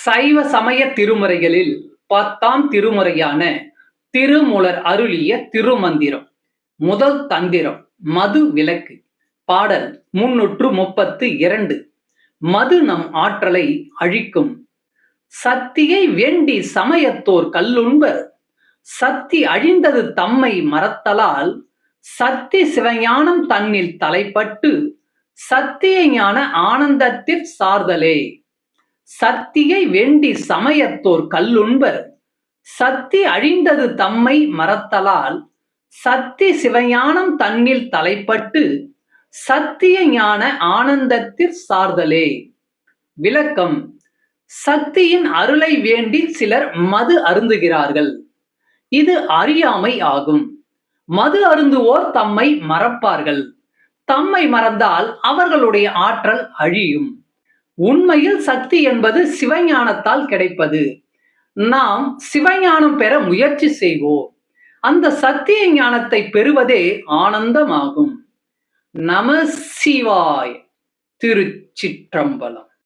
சைவ சமய திருமுறைகளில் 10ஆம் திருமுறையான திருமூலர் அருளிய திருமந்திரம். முதல் தந்திரம் மது விலக்கு. பாடல் 332. மது நம் ஆற்றலை அழிக்கும். சத்தியை வேண்டி சமயத்தோர் கல்லுண்பர். சத்தி அழிந்தது தம்மை மறத்தலால். சத்தி சிவஞானம் தன்னில் தலைப்பட்டு. சத்திய ஞான ஆனந்தத்திற் சார்தலே. சத்தியை வேண்டி சமயத்தோர் கல்லுண்பர். சத்தி அழிந்தது தம்மை மறத்தலால். சத்தி சிவஞானம் தன்னில் தலைப்பட்டு. சத்திய ஞான ஆனந்தத்திற் சார்தலே. விளக்கம்: சக்தியின் அருளை வேண்டி சிலர் மது அருந்துகிறார்கள். இது அறியாமை ஆகும். மது அருந்துவோர் தம்மை மறப்பார்கள். தம்மை மறந்தால் அவர்களுடைய ஆற்றல் அழியும். உண்மையில் சக்தி என்பது சிவஞானத்தால் கிடைப்பது. நாம் சிவஞானம் பெற முயற்சி செய்வோம். அந்த சத்திய ஞானத்தை பெறுவதே ஆனந்தமாகும். நம சிவாய. திருச்சிற்றம்பலம்.